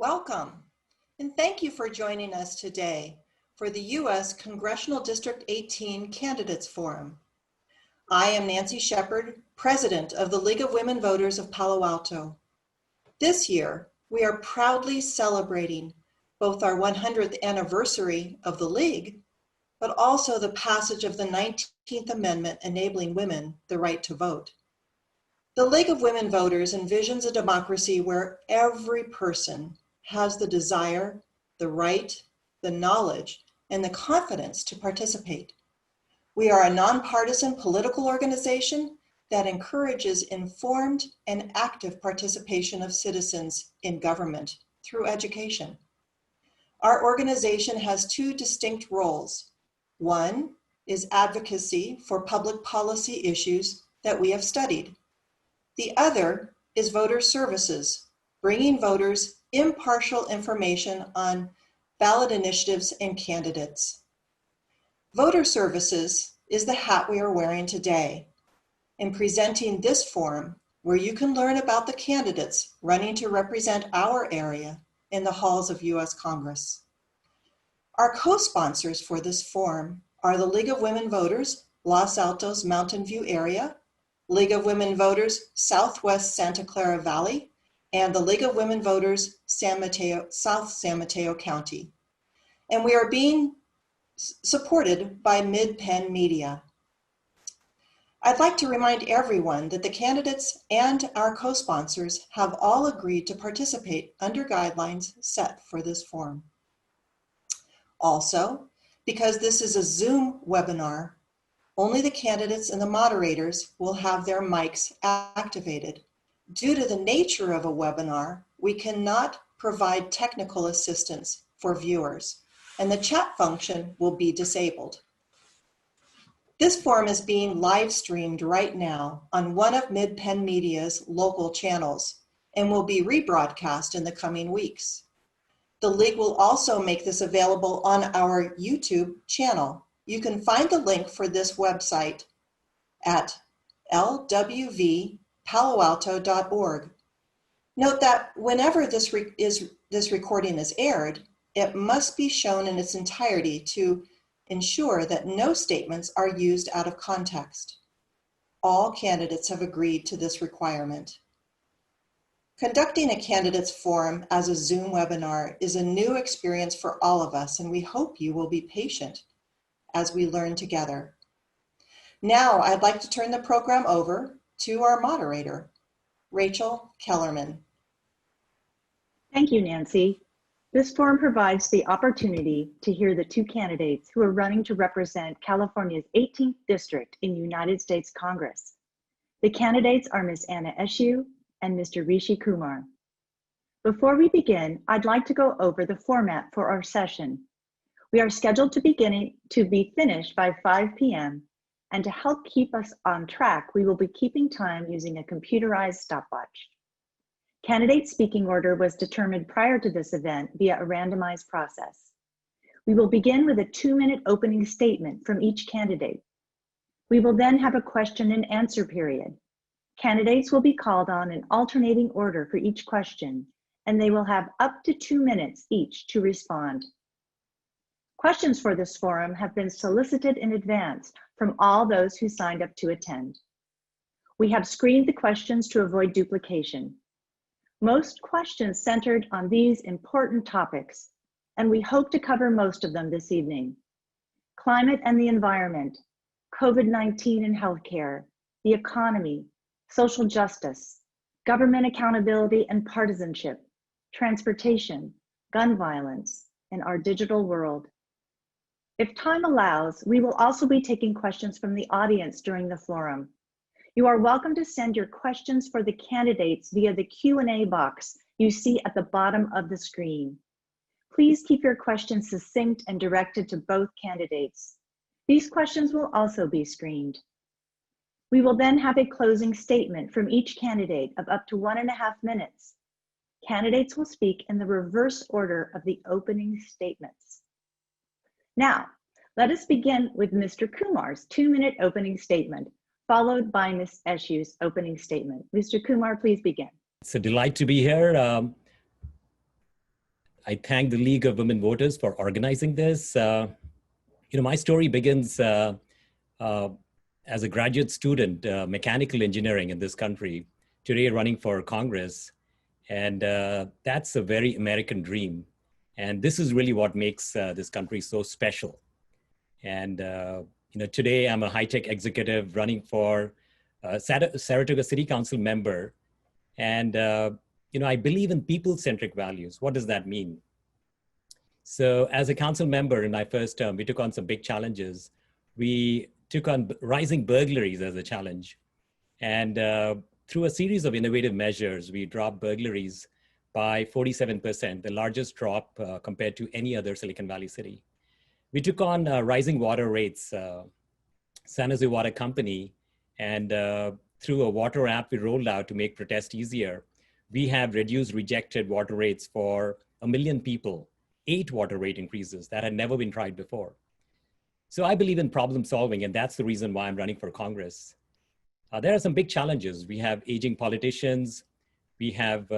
Welcome, and thank you for joining us today for the U.S. Congressional District 18 Candidates Forum. I am Nancy Shepard, President of the League of Women Voters of Palo Alto. This year, we are proudly celebrating both our 100th anniversary of the League, but also the passage of the 19th Amendment enabling women the right to vote. The League of Women Voters envisions a democracy where every person has the desire, the right, the knowledge, and the confidence to participate. We are a nonpartisan political organization that encourages informed and active participation of citizens in government through education. Our organization has two distinct roles. One is advocacy for public policy issues that we have studied. The other is voter services, bringing voters impartial information on ballot initiatives and candidates. Voter services is the hat we are wearing today in presenting this forum where you can learn about the candidates running to represent our area in the halls of U.S. Congress. Our co-sponsors for this forum are the League of Women Voters, Los Altos Mountain View area, League of Women Voters, Southwest Santa Clara Valley, and the League of Women Voters, South San Mateo County. And we are being supported by Mid-Penn Media. I'd like to remind everyone that the candidates and our co-sponsors have all agreed to participate under guidelines set for this forum. Also, because this is a Zoom webinar, only the candidates and the moderators will have their mics activated. Due to the nature of a webinar, we cannot provide technical assistance for viewers, and the chat function will be disabled. This forum is being live streamed right now on one of Mid-Penn Media's local channels and will be rebroadcast in the coming weeks. The League will also make this available on our YouTube channel. You can find the link for this website at lwvpaloalto.org. Note that whenever this recording is aired, it must be shown in its entirety to ensure that no statements are used out of context. All candidates have agreed to this requirement. Conducting a candidates forum as a Zoom webinar is a new experience for all of us, and we hope you will be patient as we learn together. Now, I'd like to turn the program over to our moderator, Rachel Kellerman. Thank you, Nancy. This forum provides the opportunity to hear the two candidates who are running to represent California's 18th district in United States Congress. The candidates are Ms. Anna Eshoo and Mr. Rishi Kumar. Before we begin, I'd like to go over the format for our session. We are scheduled to be finished by 5 p.m. and to help keep us on track, we will be keeping time using a computerized stopwatch. Candidate speaking order was determined prior to this event via a randomized process. We will begin with a 2-minute opening statement from each candidate. We will then have a question and answer period. Candidates will be called on in alternating order for each question, and they will have up to 2 minutes each to respond. Questions for this forum have been solicited in advance from all those who signed up to attend. We have screened the questions to avoid duplication. Most questions centered on these important topics, and we hope to cover most of them this evening. Climate and the environment, COVID-19 and healthcare, the economy, social justice, government accountability and partisanship, transportation, gun violence, and our digital world. If time allows, we will also be taking questions from the audience during the forum. You are welcome to send your questions for the candidates via the Q&A box you see at the bottom of the screen. Please keep your questions succinct and directed to both candidates. These questions will also be screened. We will then have a closing statement from each candidate of up to 1.5 minutes. Candidates will speak in the reverse order of the opening statements. Now, let us begin with Mr. Kumar's 2-minute opening statement, followed by Ms. Eshoo's opening statement. Mr. Kumar, please begin. It's a delight to be here. I thank the League of Women Voters for organizing this. My story begins as a graduate student, mechanical engineering in this country, today running for Congress. And that's a very American dream. And this is really what makes this country so special. And today I'm a high-tech executive running for Saratoga City Council member. And I believe in people-centric values. What does that mean? So as a council member in my first term, we took on some big challenges. We took on rising burglaries as a challenge. And through a series of innovative measures, we dropped burglaries by 47%, the largest drop compared to any other Silicon Valley city. We took on rising water rates, San Jose Water Company, and through a water app we rolled out to make protest easier, we have reduced rejected water rates for 1 million people, 8 water rate increases that had never been tried before. So I believe in problem solving, and that's the reason why I'm running for Congress. There are some big challenges. We have aging politicians. We have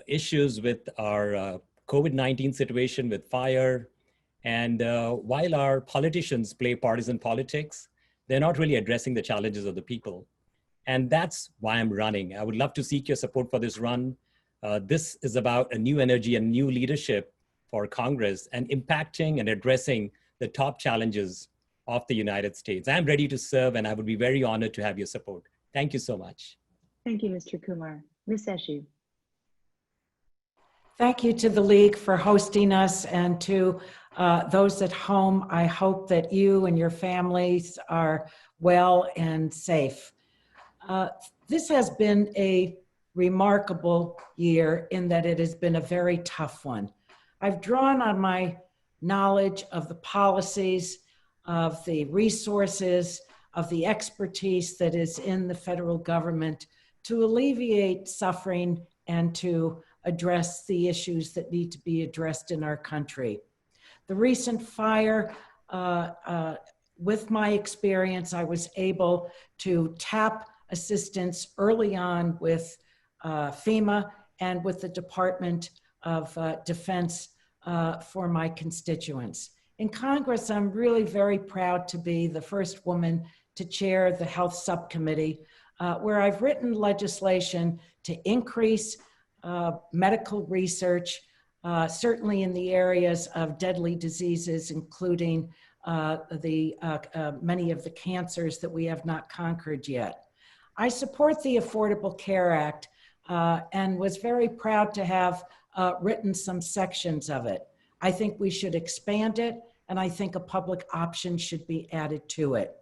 issues with our COVID-19 situation with fire. And while our politicians play partisan politics, they're not really addressing the challenges of the people. And that's why I'm running. I would love to seek your support for this run. This is about a new energy and new leadership for Congress and impacting and addressing the top challenges of the United States. I'm ready to serve, and I would be very honored to have your support. Thank you so much. Thank you, Mr. Kumar. Ms. Eshoo. Thank you to the League for hosting us, and to those at home. I hope that you and your families are well and safe. This has been a remarkable year in that it has been a very tough one. I've drawn on my knowledge of the policies, of the resources, of the expertise that is in the federal government to alleviate suffering and to address the issues that need to be addressed in our country. The recent fire, with my experience, I was able to tap assistance early on with FEMA and with the Department of Defense for my constituents. In Congress, I'm really very proud to be the first woman to chair the Health Subcommittee, where I've written legislation to increase medical research, certainly in the areas of deadly diseases, including many of the cancers that we have not conquered yet. I support the Affordable Care Act and was very proud to have written some sections of it. I think we should expand it, and I think a public option should be added to it.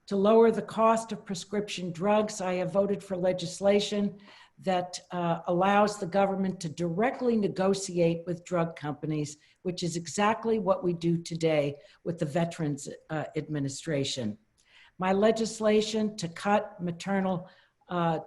To lower the cost of prescription drugs, I have voted for legislation that allows the government to directly negotiate with drug companies, which is exactly what we do today with the Veterans Administration. My legislation to cut maternal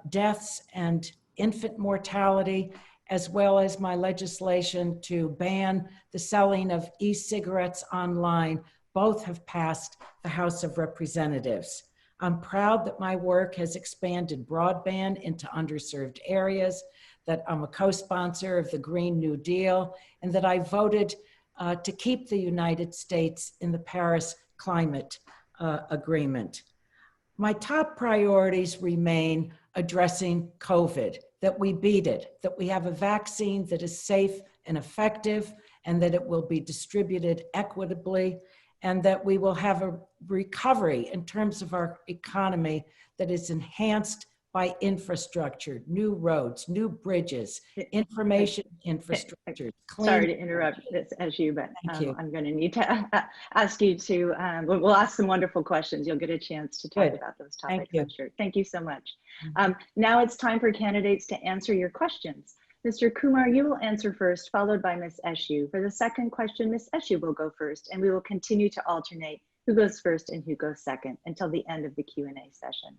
deaths and infant mortality, as well as my legislation to ban the selling of e-cigarettes online, both have passed the House of Representatives. I'm proud that my work has expanded broadband into underserved areas, that I'm a co-sponsor of the Green New Deal, and that I voted to keep the United States in the Paris Climate Agreement. My top priorities remain addressing COVID, that we beat it, that we have a vaccine that is safe and effective, and that it will be distributed equitably, and that we will have a recovery in terms of our economy that is enhanced by infrastructure, new roads, new bridges, information infrastructure. Sorry to interrupt this, Eshoo, but I'm going to need to ask you to, we'll ask some wonderful questions. You'll get a chance to talk about those topics, I'm sure. Thank you so much. Now it's time for candidates to answer your questions. Mr. Kumar, you will answer first, followed by Ms. Eshoo. For the second question, Ms. Eshoo will go first, and we will continue to alternate who goes first and who goes second until the end of the Q&A session.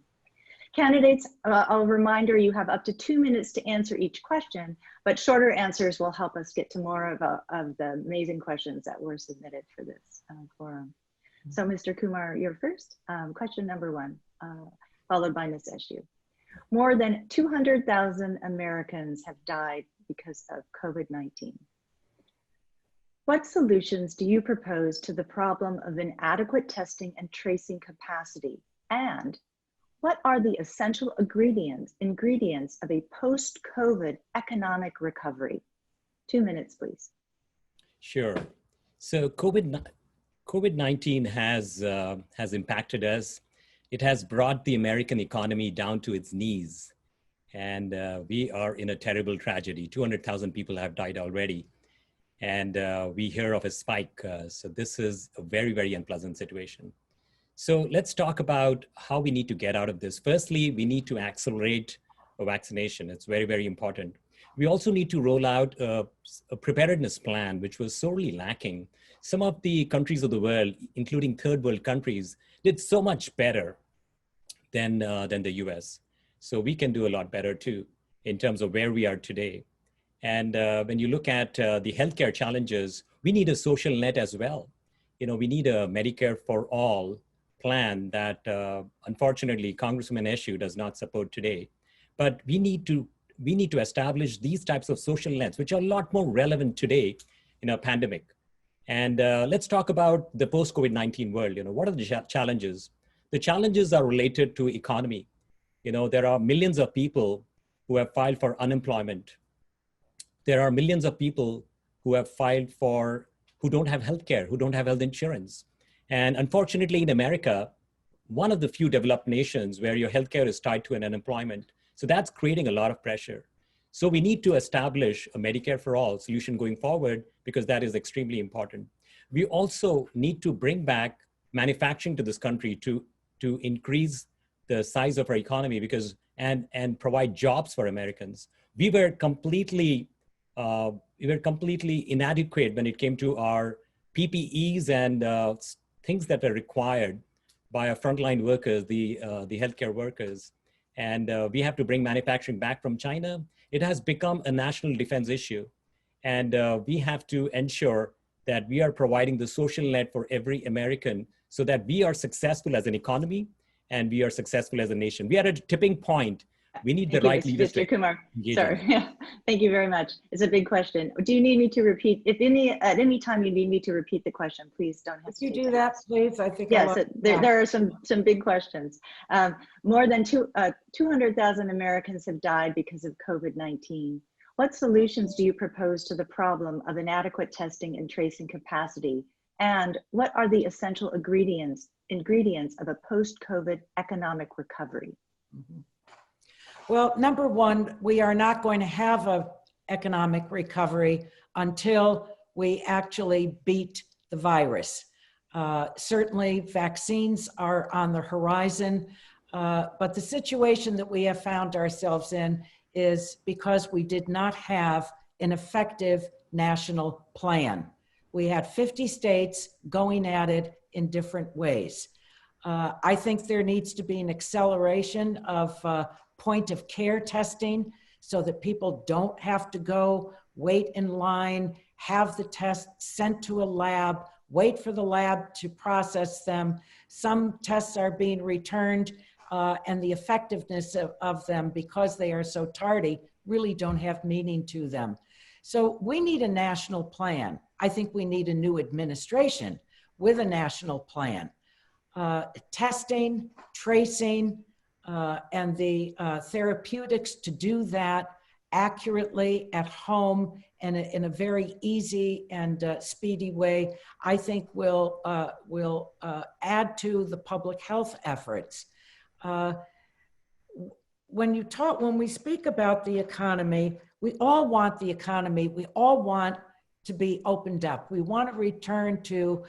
Candidates, a reminder, you have up to 2 minutes to answer each question, but shorter answers will help us get to more of the amazing questions that were submitted for this forum. So Mr. Kumar, you're first. Question number 1, followed by Ms. Eshoo. More than 200,000 Americans have died because of COVID-19. What solutions do you propose to the problem of inadequate testing and tracing capacity? And what are the essential ingredients of a post-COVID economic recovery? 2 minutes, please. Sure. So COVID-19 has impacted us. It has brought the American economy down to its knees. And we are in a terrible tragedy. 200,000 people have died already. And we hear of a spike. So this is a very, very unpleasant situation. So let's talk about how we need to get out of this. Firstly, we need to accelerate a vaccination. It's very, very important. We also need to roll out a preparedness plan, which was sorely lacking. Some of the countries of the world, including third world countries, did so much better than the US. So we can do a lot better too, in terms of where we are today. And when you look at the healthcare challenges, we need a social net as well. You know, we need a Medicare for all plan that unfortunately Congressman Eshoo does not support today. But we need to establish these types of social nets, which are a lot more relevant today in a pandemic. And let's talk about the post-COVID-19 world. You know, what are the challenges? The challenges are related to economy. You know, there are millions of people who have filed for unemployment. There are millions of people who have filed who don't have healthcare, who don't have health insurance. And unfortunately in America, one of the few developed nations where your healthcare is tied to an unemployment. So that's creating a lot of pressure. So we need to establish a Medicare for all solution going forward, because that is extremely important. We also need to bring back manufacturing to this country to increase the size of our economy and provide jobs for Americans. We were completely inadequate when it came to our PPEs and things that are required by our frontline workers, the healthcare workers. And we have to bring manufacturing back from China. It has become a national defense issue. And we have to ensure that we are providing the social net for every American so that we are successful as an economy and we are successful as a nation. We are at a tipping point. We need the right leaders. Mr. Kumar, sorry. Thank you very much. It's a big question. Do you need me to repeat? If at any time you need me to repeat the question, please don't hesitate. If you do that, please. I think yes, there are some big questions. More than 200,000 Americans have died because of COVID-19. What solutions do you propose to the problem of inadequate testing and tracing capacity? And what are the essential ingredients of a post-COVID economic recovery? Mm-hmm. Well, number one, we are not going to have an economic recovery until we actually beat the virus. Certainly, vaccines are on the horizon, but the situation that we have found ourselves in is because we did not have an effective national plan. We had 50 states going at it in different ways. I think there needs to be an acceleration of point of care testing so that people don't have to go wait in line, have the test sent to a lab, wait for the lab to process them. Some tests are being returned and the effectiveness of them, because they are so tardy, really don't have meaning to them. So we need a national plan. I think we need a new administration with a national plan. Testing, tracing, and the therapeutics to do that accurately at home and in a very easy and speedy way, I think will add to the public health efforts. When we speak about the economy, we all want the economy, we all want to be opened up. We want to return to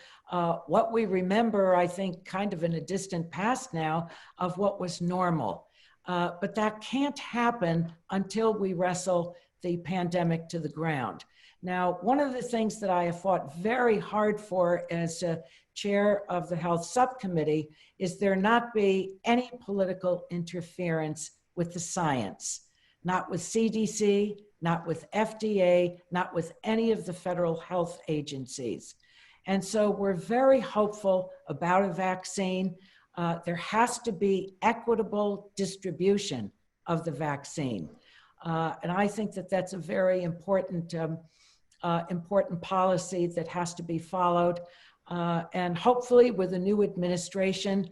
what we remember, I think, kind of in a distant past now, of what was normal. But that can't happen until we wrestle the pandemic to the ground. Now, one of the things that I have fought very hard for as chair of the Health Subcommittee is there not be any political interference with the science, not with CDC, not with FDA, not with any of the federal health agencies. And so we're very hopeful about a vaccine. There has to be equitable distribution of the vaccine. And I think that that's a very important, important policy that has to be followed. And hopefully with the new administration,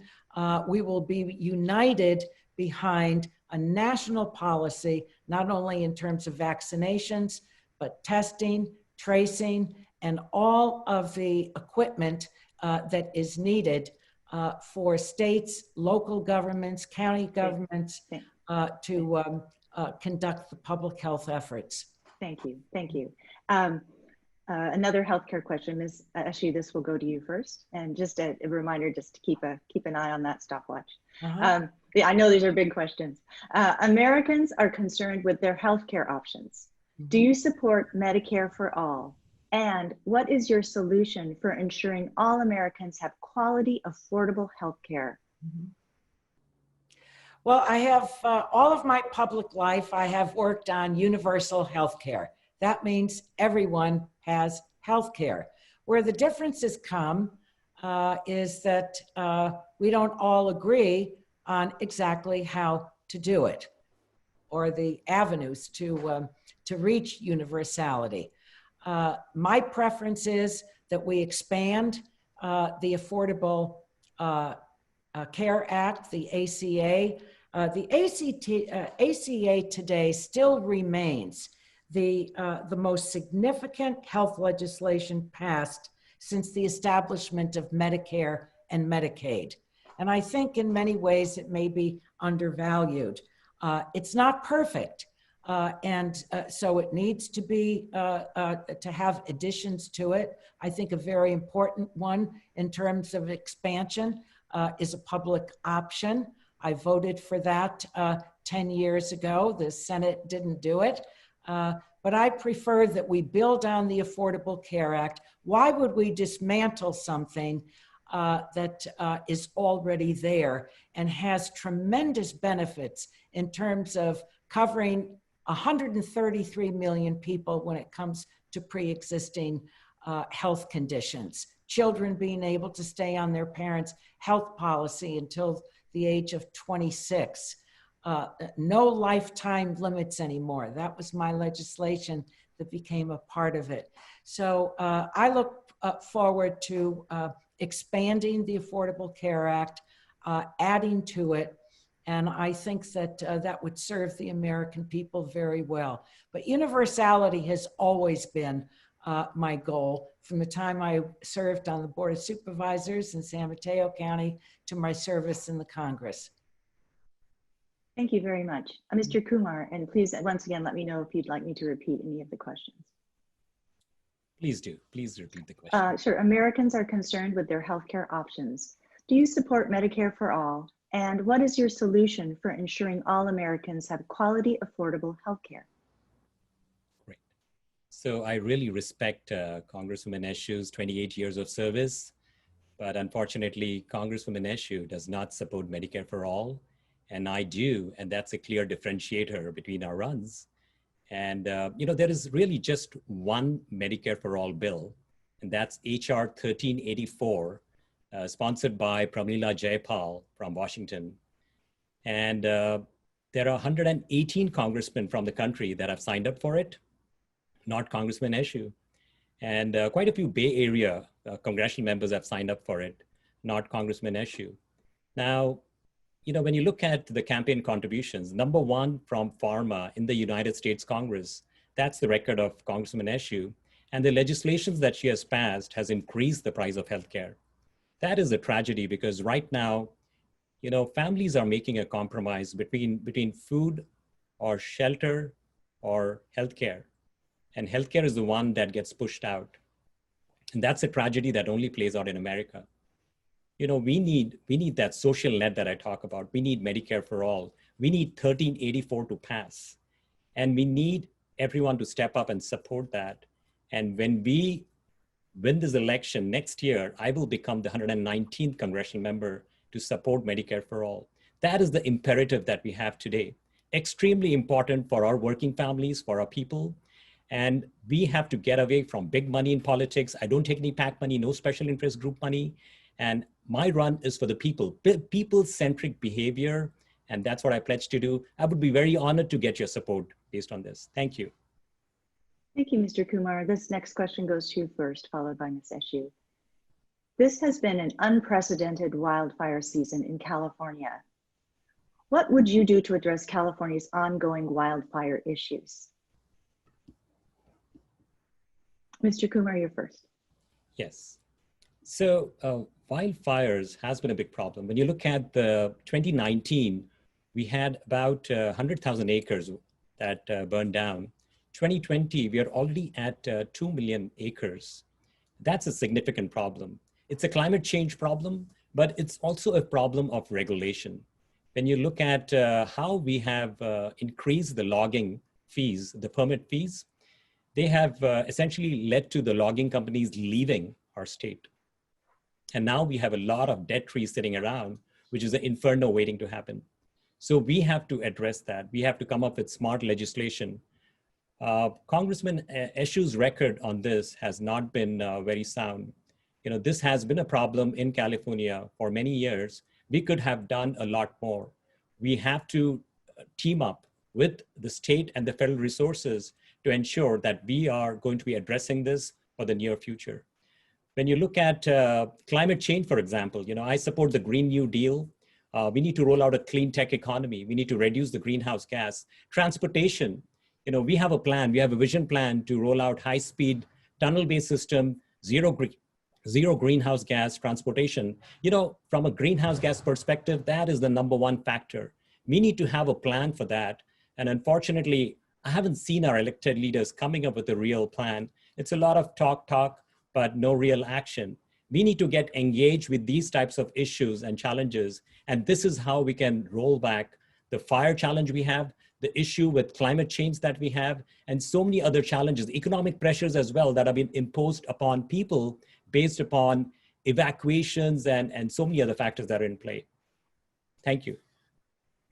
we will be united behind a national policy, not only in terms of vaccinations, but testing, tracing, and all of the equipment that is needed for states, local governments, county governments to conduct the public health efforts. Thank you. Thank you. Another healthcare question, Ms. Eshoo, this will go to you first. And just a reminder, just to keep an eye on that stopwatch. Yeah, I know these are big questions. Americans are concerned with their healthcare options. Do you support Medicare for all? And what is your solution for ensuring all Americans have quality, affordable healthcare? Well, I have all of my public life, I have worked on universal healthcare. That means everyone has healthcare. Where the differences come is that we don't all agree on exactly how to do it or the avenues to reach universality. My preference is that we expand the Affordable Care Act, the ACA. The ACA today still remains the most significant health legislation passed since the establishment of Medicare and Medicaid. And I think in many ways it may be undervalued. It's not perfect. So it needs to be, to have additions to it. I think a very important one in terms of expansion is a public option. I voted for that 10 years ago. The Senate didn't do it. But I prefer that we build on the Affordable Care Act. Why would we dismantle something that is already there and has tremendous benefits in terms of covering 133 million people when it comes to pre-existing health conditions, children being able to stay on their parents' health policy until the age of 26, no lifetime limits anymore. That was my legislation that became a part of it. So I look forward to expanding the Affordable Care Act, adding to it, and I think that that would serve the American people very well. But universality has always been my goal from the time I served on the Board of Supervisors in San Mateo County to my service in the Congress. Thank you very much. Mr. Kumar, and please, once again, let me know if you'd like me to repeat any of the questions. Please do. Please repeat the question. Sure. Americans are concerned with their healthcare options. Do you support Medicare for all? And what is your solution for ensuring all Americans have quality, affordable healthcare? Great. So I really respect Congresswoman Eshoo's 28 years of service, but unfortunately, Congresswoman Eshoo does not support Medicare for all, and I do, and that's a clear differentiator between our runs. And there is really just one Medicare for all bill, and that's HR 1384, sponsored by Pramila Jayapal from Washington. And there are 118 congressmen from the country that have signed up for it, not Congressman Eshoo. And quite a few Bay Area congressional members have signed up for it, not Congressman Eshoo. Now, when you look at the campaign contributions, number one from pharma in the United States Congress, that's the record of Congressman Eshoo. And the legislation that she has passed has increased the price of healthcare. That is a tragedy because right now, families are making a compromise between food or shelter or healthcare. And healthcare is the one that gets pushed out. And that's a tragedy that only plays out in America. We need that social net that I talk about. We need Medicare for all. We need 1384 to pass. And we need everyone to step up and support that. And when we win this election next year, I will become the 119th congressional member to support Medicare for all. That is the imperative that we have today. Extremely important for our working families, for our people. And we have to get away from big money in politics. I don't take any PAC money, no special interest group money. And my run is for the people. People-centric behavior And that's what I pledge to do. I would be very honored to get your support based on this. Thank you. Thank you, Mr. Kumar. This next question goes to you first, followed by Ms. Eshoo. This has been an unprecedented wildfire season in California. What would you do to address California's ongoing wildfire issues? Mr. Kumar, you're first. Yes. So wildfires has been a big problem. When you look at the 2019, we had about 100,000 acres that burned down. 2020, we are already at 2 million acres. That's a significant problem. It's a climate change problem, but it's also a problem of regulation. When you look at how we have increased the logging fees, the permit fees, they have essentially led to the logging companies leaving our state. And now we have a lot of dead trees sitting around, which is an inferno waiting to happen. So we have to address that. We have to come up with smart legislation. Congressman Eshoo's record on this has not been very sound. You know, this has been a problem in California for many years. We could have done a lot more. We have to team up with the state and the federal resources to ensure that we are going to be addressing this for the near future. When you look at climate change, for example, you know, I support the Green New Deal. We need to roll out a clean tech economy. We need to reduce the greenhouse gas. Transportation, you know, we have a plan, we have a vision plan to roll out high-speed tunnel-based system, zero greenhouse gas transportation. You know, from a greenhouse gas perspective, that is the #1 factor. We need to have a plan for that. And unfortunately, I haven't seen our elected leaders coming up with a real plan. It's a lot of talk, but no real action. We need to get engaged with these types of issues and challenges. And this is how we can roll back the fire challenge we have, the issue with climate change that we have, and so many other challenges, economic pressures as well that have been imposed upon people based upon evacuations and so many other factors that are in play. Thank you.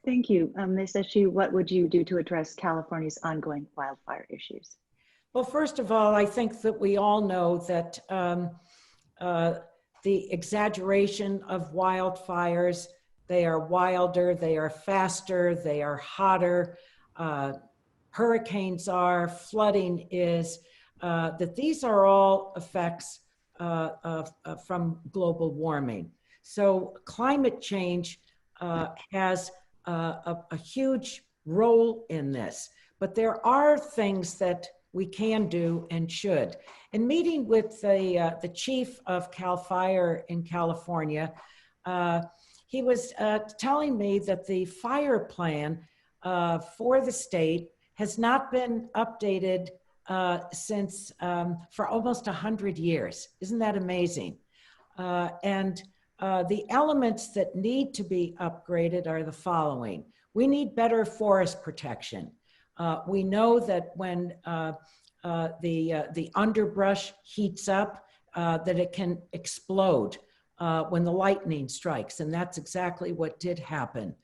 Thank you. Ms. Eshoo, what would you do to address California's ongoing wildfire issues? Well, first of all, I think that we all know that the exaggeration of wildfires, they are wilder, they are faster, they are hotter, hurricanes are, flooding is, that these are all effects from global warming. So climate change has a huge role in this, but there are things that we can do and should. In meeting with the chief of CAL FIRE in California, he was telling me that the fire plan for the state has not been updated since for almost 100 years. Isn't that amazing? And the elements that need to be upgraded are the following. We need better forest protection. We know that when the underbrush heats up, that it can explode when the lightning strikes, and that's exactly what did happen.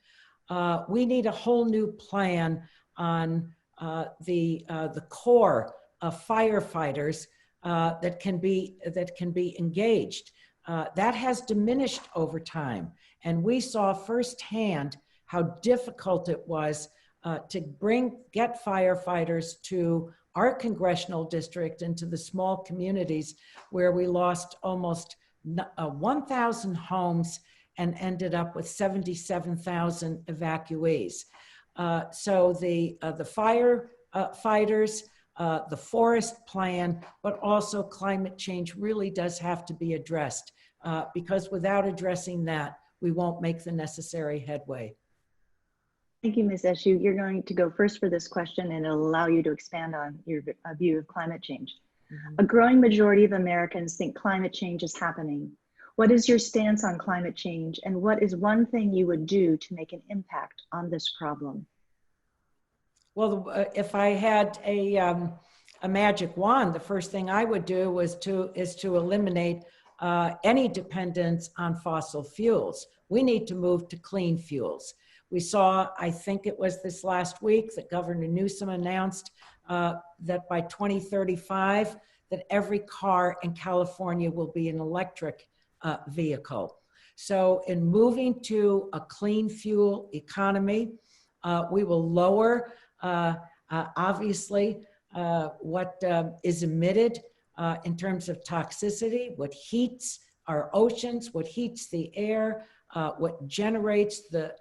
We need a whole new plan on the core of firefighters that can be engaged. That has diminished over time, and we saw firsthand how difficult it was to get firefighters to our congressional district and to the small communities where we lost almost 1,000 homes and ended up with 77,000 evacuees. So the firefighters, the forest plan, but also climate change really does have to be addressed because without addressing that, we won't make the necessary headway. Thank you, Ms. Eshoo. You're going to go first for this question, and it'll allow you to expand on your view of climate change. A growing majority of Americans think climate change is happening. What is your stance on climate change, and what is one thing you would do to make an impact on this problem? Well, if I had a magic wand, the first thing I would do is to eliminate any dependence on fossil fuels. We need to move to clean fuels. We saw, I think it was this last week, that Governor Newsom announced that by 2035, that every car in California will be an electric vehicle. So in moving to a clean fuel economy, we will lower, obviously, what is emitted in terms of toxicity, what heats our oceans, what heats the air, what generates the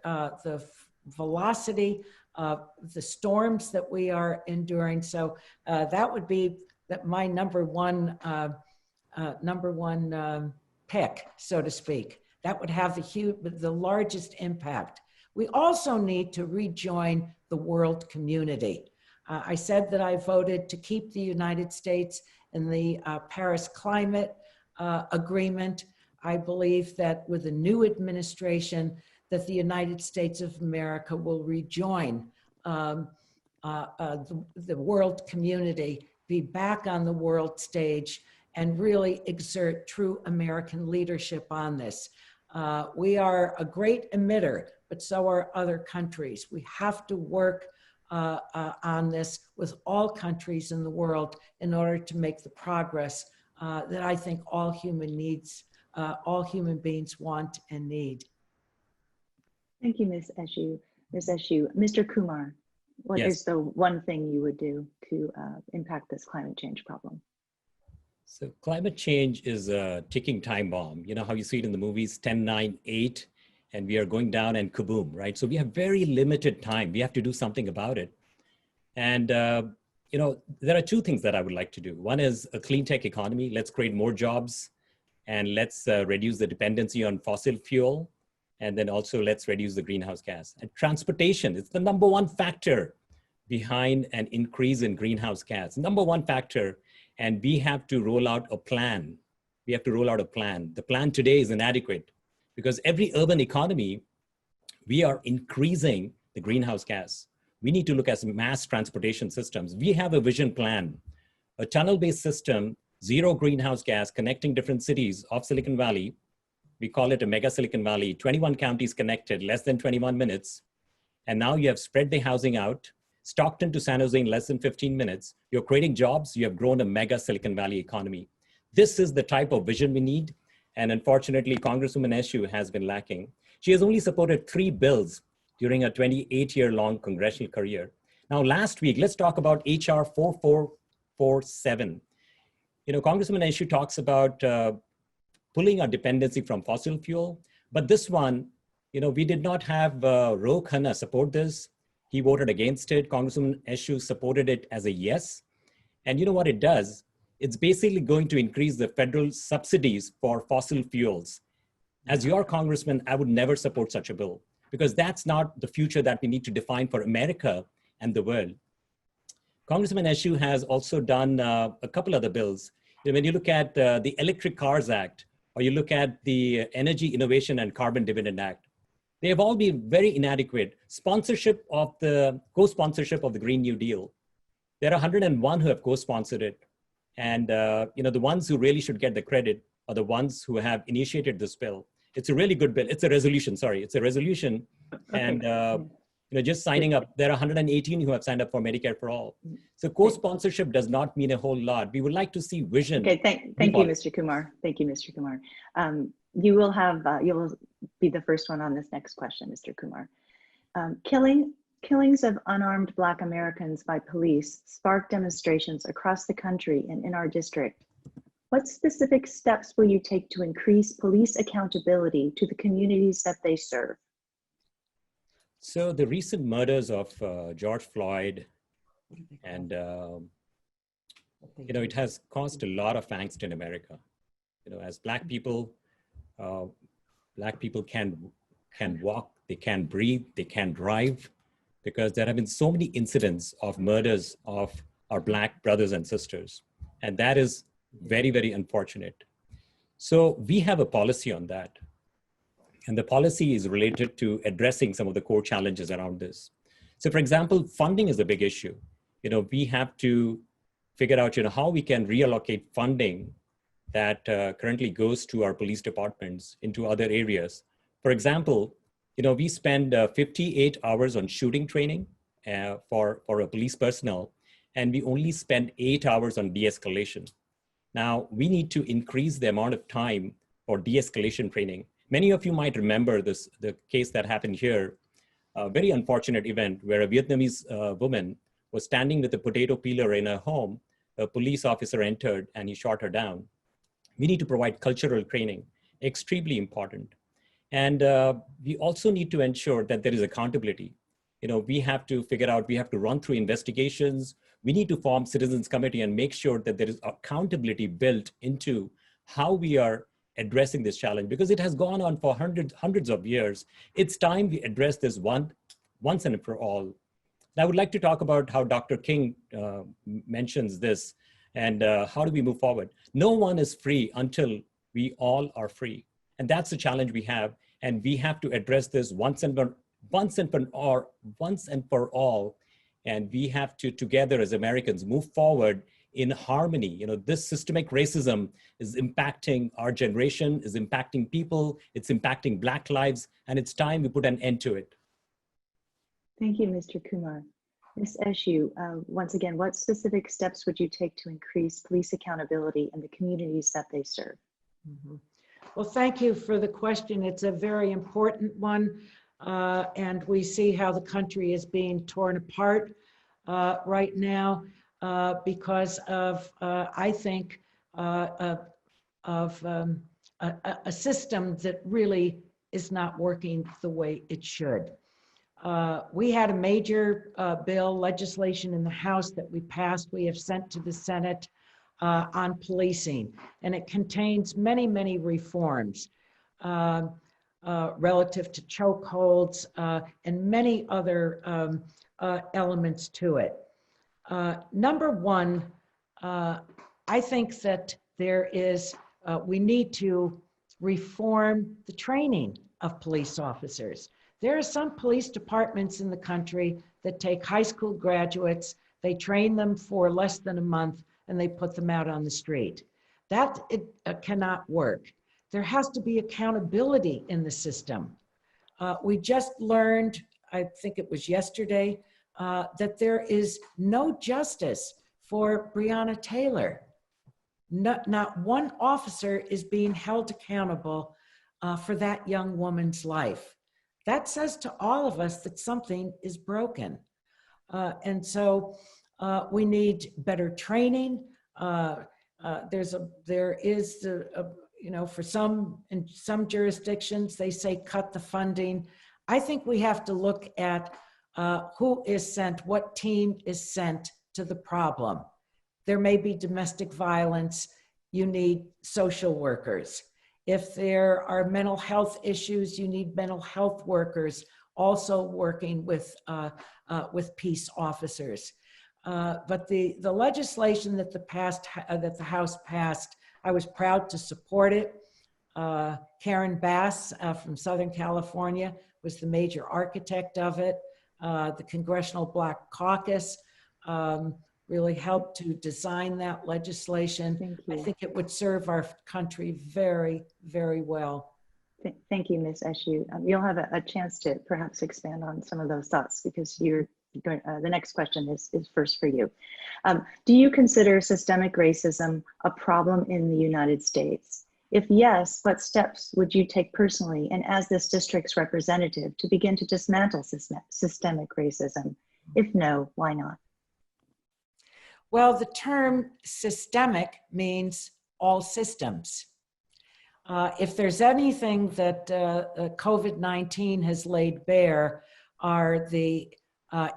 velocity of the storms that we are enduring. So that would be my number one pick, so to speak. That would have the largest impact. We also need to rejoin the world community. I said that I voted to keep the United States in the Paris Climate Agreement. I believe that with the new administration, that the United States of America will rejoin the world community, be back on the world stage, and really exert true American leadership on this. We are a great emitter, but so are other countries. We have to work on this with all countries in the world in order to make the progress that I think all human beings want and need. Thank you, Ms. Eshoo. Mr. Kumar, what is the one thing you would do to impact this climate change problem? So climate change is a ticking time bomb. You know how you see it in the movies, 10, 9, 8, and we are going down and kaboom, right? So we have very limited time. We have to do something about it. And, you know, there are two things that I would like to do. One is a clean tech economy. Let's create more jobs and let's reduce the dependency on fossil fuel. And then also let's reduce the greenhouse gas. And transportation, it's the number one factor behind an increase in greenhouse gas. Number one factor. And we have to roll out a plan. We have to roll out a plan. The plan today is inadequate because every urban economy, we are increasing the greenhouse gas. We need to look at mass transportation systems. We have a vision plan, a tunnel-based system, zero greenhouse gas, connecting different cities of Silicon Valley. We call it a mega Silicon Valley, 21 counties connected, less than 21 minutes. And now you have spread the housing out, Stockton to San Jose in less than 15 minutes. You're creating jobs. You have grown a mega Silicon Valley economy. This is the type of vision we need. And unfortunately, Congresswoman Eshoo has been lacking. She has only supported 3 bills during a 28-year-long congressional career. Now, last week, let's talk about HR 4447. You know, Congresswoman Eshoo talks about pulling our dependency from fossil fuel. But this one, you know, we did not have Ro Khanna support this. He voted against it. Congresswoman Eshoo supported it as a yes. And you know what it does? It's basically going to increase the federal subsidies for fossil fuels. As your congressman, I would never support such a bill because that's not the future that we need to define for America and the world. Congressman Eshoo has also done a couple other bills. You know, when you look at the Electric Cars Act, or you look at the Energy Innovation and Carbon Dividend Act, they have all been very inadequate. Co-sponsorship of the Green New Deal. There are 101 who have co-sponsored it. And you know, the ones who really should get the credit are the ones who have initiated this bill. It's a really good bill. It's a resolution, sorry. It's a resolution. Okay. And you know, just signing up, there are 118 who have signed up for Medicare for All. So co-sponsorship does not mean a whole lot. We would like to see vision. Okay, thank you, Mr. Kumar. Thank you, Mr. Kumar. You will be the first one on this next question, Mr. Kumar. Killings of unarmed Black Americans by police sparked demonstrations across the country and in our district. What specific steps will you take to increase police accountability to the communities that they serve? So the recent murders of George Floyd and, you know, it has caused a lot of angst in America. You know, as Black people can walk, they can breathe, they can drive, because there have been so many incidents of murders of our Black brothers and sisters. And that is very, very unfortunate. So we have a policy on that. And the policy is related to addressing some of the core challenges around this. So for example, funding is a big issue. You know, we have to figure out, you know, how we can reallocate funding that currently goes to our police departments into other areas. For example, you know, we spend 58 hours on shooting training for a police personnel, and we only spend 8 hours on de-escalation. Now, we need to increase the amount of time for de-escalation training. Many of you might remember the case that happened here, a very unfortunate event where a Vietnamese woman was standing with a potato peeler in her home. A police officer entered and he shot her down. We need to provide cultural training, extremely important. And we also need to ensure that there is accountability. We have to figure out, we have to run through investigations. We need to form citizens committee and make sure that there is accountability built into how we are addressing this challenge, because it has gone on for hundreds of years. It's time we address this once and for all. And I would like to talk about how Dr. King mentions this and how do we move forward. No one is free until we all are free. And that's the challenge we have. And we have to address this once and for all. And we have to, together as Americans, move forward in harmony. This systemic racism is impacting our generation, is impacting people, it's impacting Black lives, and it's time we put an end to it. Thank you, Mr. Kumar. Ms. Eshoo, once again, what specific steps would you take to increase police accountability in the communities that they serve? Well, thank you for the question. It's a very important one, and we see how the country is being torn apart right now because of, I think, a system that really is not working the way it should. We had a major legislation in the House that we passed, we have sent to the Senate on policing, and it contains many reforms relative to chokeholds and many other elements to it. Number one, I think that we need to reform the training of police officers. There are some police departments in the country that take high school graduates, they train them for less than a month, and they put them out on the street. That cannot work. There has to be accountability in the system. We just learned, I think it was yesterday, that there is no justice for Breonna Taylor. Not one officer is being held accountable for that young woman's life. That says to all of us that something is broken. And so we need better training. For in some jurisdictions, they say cut the funding. I think we have to look at who is sent, what team is sent to the problem. There may be domestic violence, you need social workers. If there are mental health issues, you need mental health workers also working with peace officers. But the legislation that the House passed, I was proud to support it. Karen Bass from Southern California was the major architect of it. The Congressional Black Caucus really helped to design that legislation. I think it would serve our country very well. Thank you, Ms. Eshoo. You'll have a chance to perhaps expand on some of those thoughts because the next question is first for you. Do you consider systemic racism a problem in the United States? If yes, what steps would you take personally and as this district's representative to begin to dismantle systemic racism? If no, why not? Well, the term systemic means all systems. If there's anything that COVID-19 has laid bare are the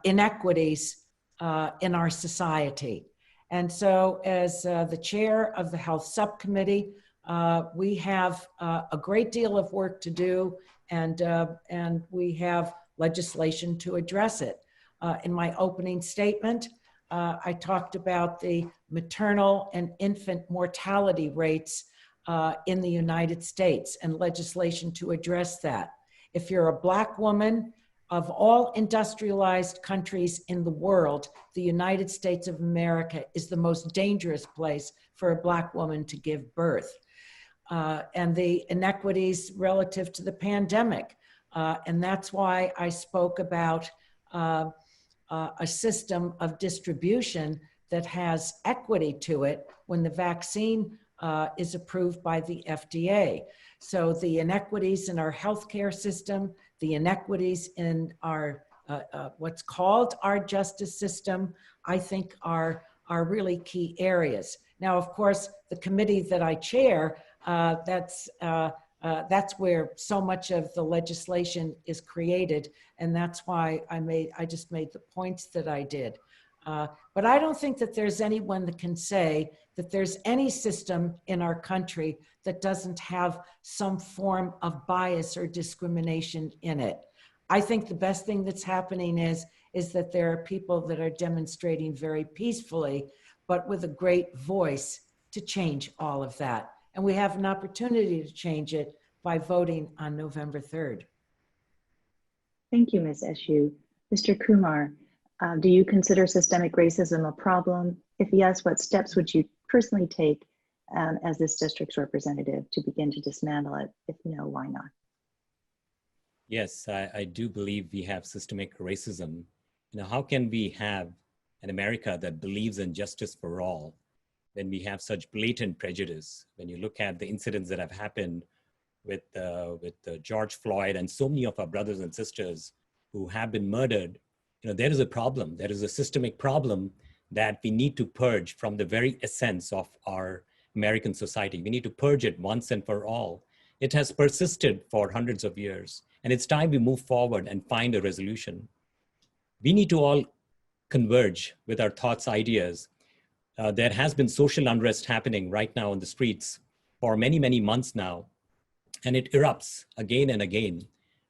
inequities in our society. And so as the chair of the Health Subcommittee, we have a great deal of work to do and we have legislation to address it. In my opening statement, I talked about the maternal and infant mortality rates in the United States and legislation to address that. If you're a Black woman, of all industrialized countries in the world, the United States of America is the most dangerous place for a Black woman to give birth. And the inequities relative to the pandemic. And that's why I spoke about a system of distribution that has equity to it. When the vaccine is approved by the FDA. So the inequities in our healthcare system, the inequities in our what's called our justice system, I think are really key areas. Now, of course, the committee that I chair, that's where so much of the legislation is created, and that's why I just made the points that I did. But I don't think that there's anyone that can say that there's any system in our country that doesn't have some form of bias or discrimination in it. I think the best thing that's happening is that there are people that are demonstrating very peacefully, but with a great voice to change all of that. And we have an opportunity to change it by voting on November 3rd. Thank you, Ms. Eshoo. Mr. Kumar, do you consider systemic racism a problem? If yes, what steps would you personally take as this district's representative to begin to dismantle it? If no, why not? Yes, I do believe we have systemic racism. You know, how can we have an America that believes in justice for all when we have such blatant prejudice? When you look at the incidents that have happened with George Floyd and so many of our brothers and sisters who have been murdered, you know, there is a problem. There is a systemic problem that we need to purge from the very essence of our American society. We need to purge it once and for all. It has persisted for hundreds of years, and it's time we move forward and find a resolution. We need to all converge with our thoughts, ideas. There has been social unrest happening right now on the streets for many, many months now, and it erupts again and again.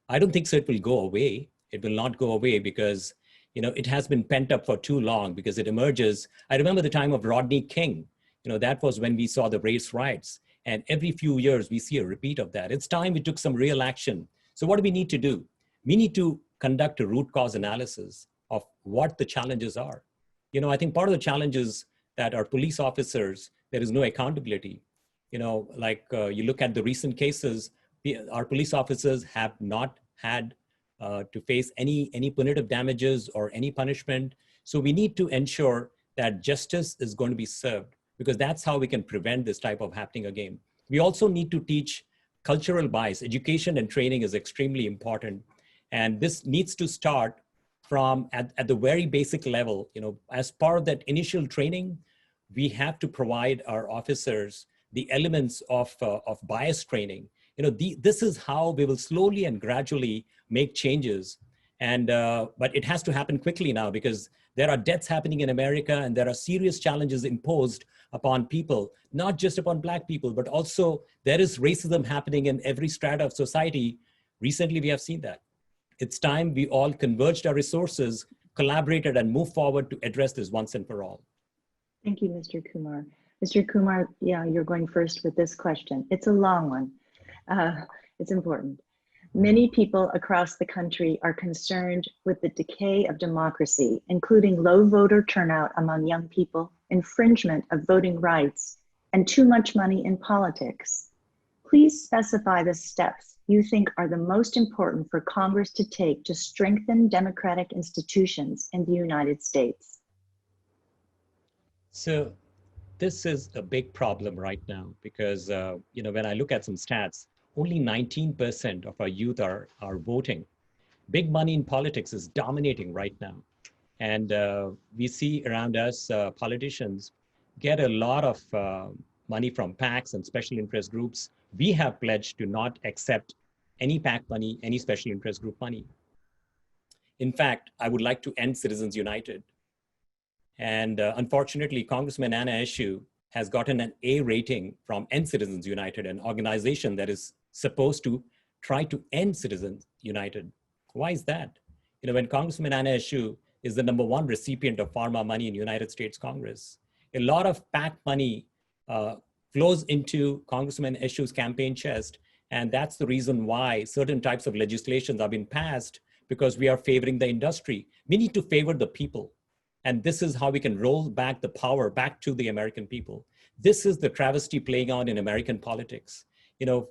I don't think so it will go away. It will not go away because, you know, it has been pent up for too long because it emerges. I remember the time of Rodney King. You know, that was when we saw the race riots. And every few years, we see a repeat of that. It's time we took some real action. So what do we need to do? We need to conduct a root cause analysis of what the challenges are. You know, I think part of the challenge is that our police officers, there is no accountability. You know, like you look at the recent cases, our police officers have not had to face any punitive damages or any punishment. So we need to ensure that justice is going to be served, because that's how we can prevent this type of happening again. We also need to teach cultural bias. Education and training is extremely important. And this needs to start from at the very basic level. You know, as part of that initial training, we have to provide our officers the elements of bias training. You know, this is how we will slowly and gradually make changes. And, but it has to happen quickly now because there are deaths happening in America and there are serious challenges imposed upon people, not just upon Black people, but also there is racism happening in every strata of society. Recently, we have seen that. It's time we all converged our resources, collaborated and moved forward to address this once and for all. Thank you, Mr. Kumar. Mr. Kumar, yeah, you're going first with this question. It's a long one. It's important. Many people across the country are concerned with the decay of democracy, including low voter turnout among young people, infringement of voting rights, and too much money in politics. Please specify the steps you think are the most important for Congress to take to strengthen democratic institutions in the United States. So this is a big problem right now because, you know, when I look at some stats, only 19% of our youth are voting. Big money in politics is dominating right now. And we see around us, politicians get a lot of money from PACs and special interest groups. We have pledged to not accept any PAC money, any special interest group money. In fact, I would like to end Citizens United. And unfortunately, Congressman Anna Eshoo has gotten an A rating from End Citizens United, an organization that is supposed to try to end Citizens United. Why is that? You know, when Congressman Anna Eshoo is the #1 recipient of pharma money in United States Congress, a lot of PAC money flows into Congressman Eshoo's campaign chest. And that's the reason why certain types of legislations have been passed, because we are favoring the industry. We need to favor the people. And this is how we can roll back the power back to the American people. This is the travesty playing out in American politics. You know,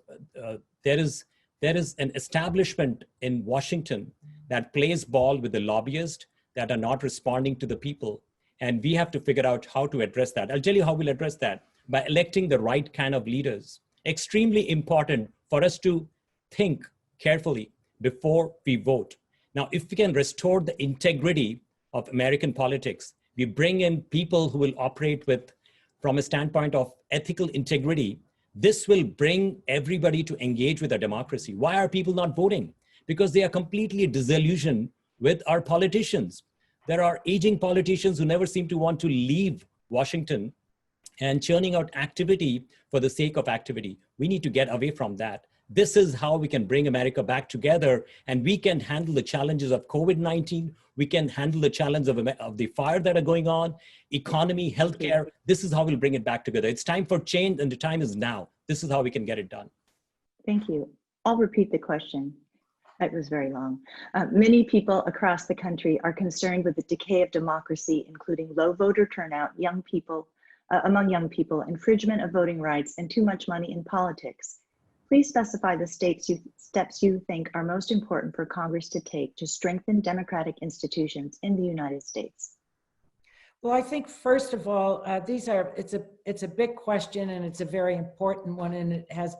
there is an establishment in Washington that plays ball with the lobbyists that are not responding to the people. And we have to figure out how to address that. I'll tell you how we'll address that. by electing the right kind of leaders. Extremely important for us to think carefully before we vote. Now, if we can restore the integrity of American politics, we bring in people who will operate from a standpoint of ethical integrity, this will bring everybody to engage with our democracy. Why are people not voting? Because they are completely disillusioned with our politicians. There are aging politicians who never seem to want to leave Washington and churning out activity for the sake of activity. We need to get away from that. This is how we can bring America back together, and we can handle the challenges of COVID-19. We can handle the challenge of the fire that are going on, economy, healthcare. This is how we'll bring it back together. It's time for change, and the time is now. This is how we can get it done. Thank you. I'll repeat the question. It was very long. Many people across the country are concerned with the decay of democracy, including low voter turnout, among young people, infringement of voting rights, and too much money in politics. Please specify the steps you think are most important for Congress to take to strengthen democratic institutions in the United States. Well, I think first of all, it's a big question, and it's a very important one, and it has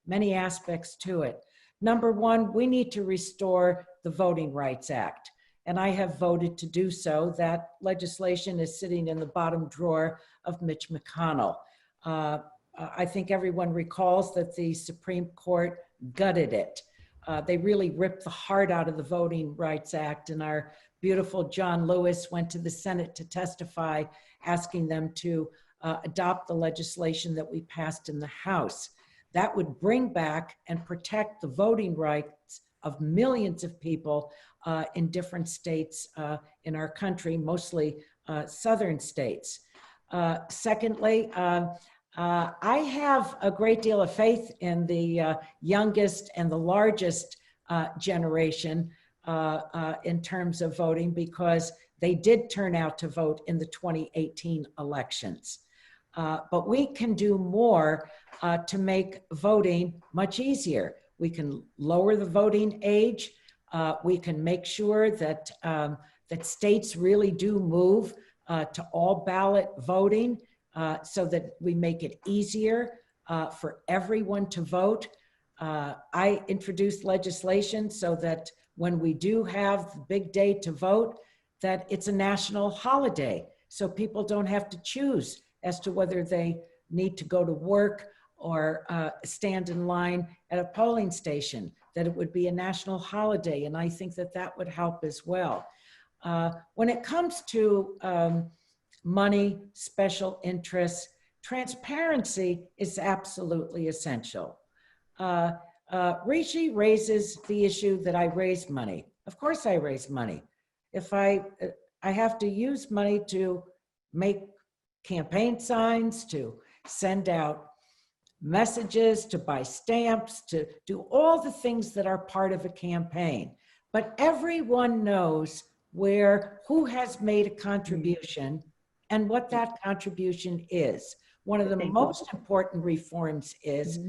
many aspects to it. Number one, we need to restore the Voting Rights Act, and I have voted to do so. That legislation is sitting in the bottom drawer of Mitch McConnell. I think everyone recalls that the Supreme Court gutted it. They really ripped the heart out of the Voting Rights Act, and our beautiful John Lewis went to the Senate to testify, asking them to adopt the legislation that we passed in the House. That would bring back and protect the voting rights of millions of people in different states in our country, mostly southern states. Secondly, I have a great deal of faith in the youngest and the largest generation in terms of voting, because they did turn out to vote in the 2018 elections. But we can do more to make voting much easier. We can lower the voting age. We can make sure that, that states really do move to all ballot voting, so that we make it easier for everyone to vote. I introduced legislation so that when we do have the big day to vote, that it's a national holiday, so people don't have to choose as to whether they need to go to work or stand in line at a polling station, that it would be a national holiday. And I think that that would help as well. When it comes to money, special interests, transparency is absolutely essential. Rishi raises the issue that I raise money. Of course I raise money. If I have to use money to make campaign signs, to send out messages, to buy stamps, to do all the things that are part of a campaign. But everyone knows who has made a contribution and what that contribution is. One of the most important reforms is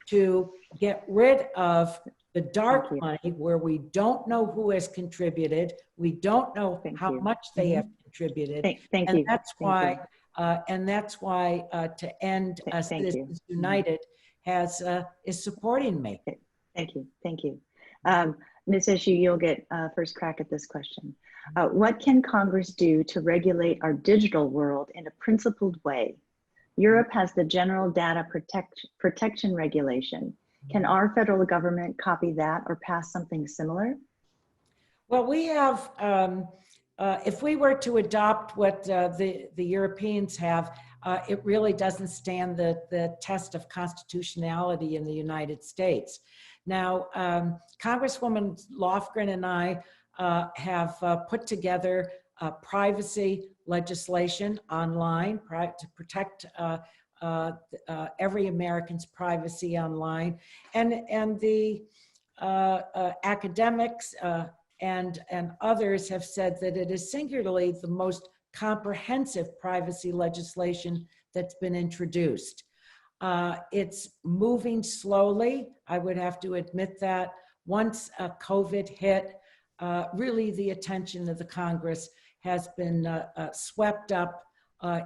to get rid of the dark money, where we don't know who has contributed, we don't know how much they have contributed. And that's why to end Citizens United is supporting me. Thank you. Ms. Eshoo, you'll get first crack at this question. What can Congress do to regulate our digital world in a principled way? Europe has the General Data Protection Regulation. Can our federal government copy that or pass something similar? Well, we have, if we were to adopt what the Europeans have, it really doesn't stand the test of constitutionality in the United States. Now, Congresswoman Lofgren and I have put together privacy legislation online to protect every American's privacy online, and the academics and others have said that it is singularly the most comprehensive privacy legislation that's been introduced. It's moving slowly. I would have to admit that. Once COVID hit, really the attention of the Congress has been swept up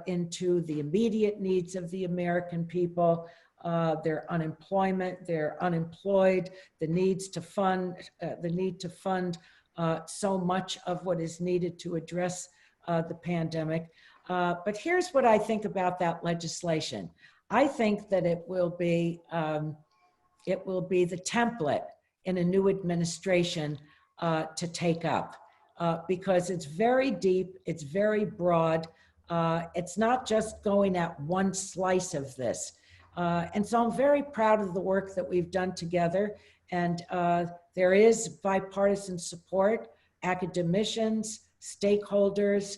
into the immediate needs of the American people, their unemployment, their unemployed, the need to fund so much of what is needed to address the pandemic. But here's what I think about that legislation. I think that it will be the template in a new administration to take up because it's very deep, it's very broad. It's not just going at one slice of this. And so I'm very proud of the work that we've done together. And there is bipartisan support, academicians, stakeholders,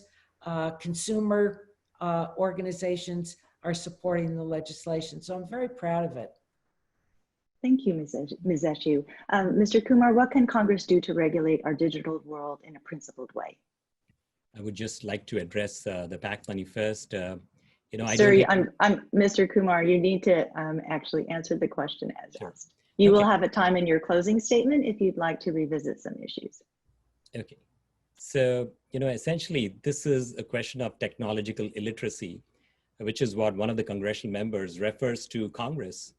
consumer organizations are supporting the legislation. So I'm very proud of it. Thank you, Ms. Eshoo. Mr. Kumar, what can Congress do to regulate our digital world in a principled way? I would just like to address the PAC money first. Sir, Mr. Kumar, you need to actually answer the question as asked. You will have a time in your closing statement if you'd like to revisit some issues. Okay. So, essentially, this is a question of technological illiteracy, which is what one of the congressional members refers to Congress.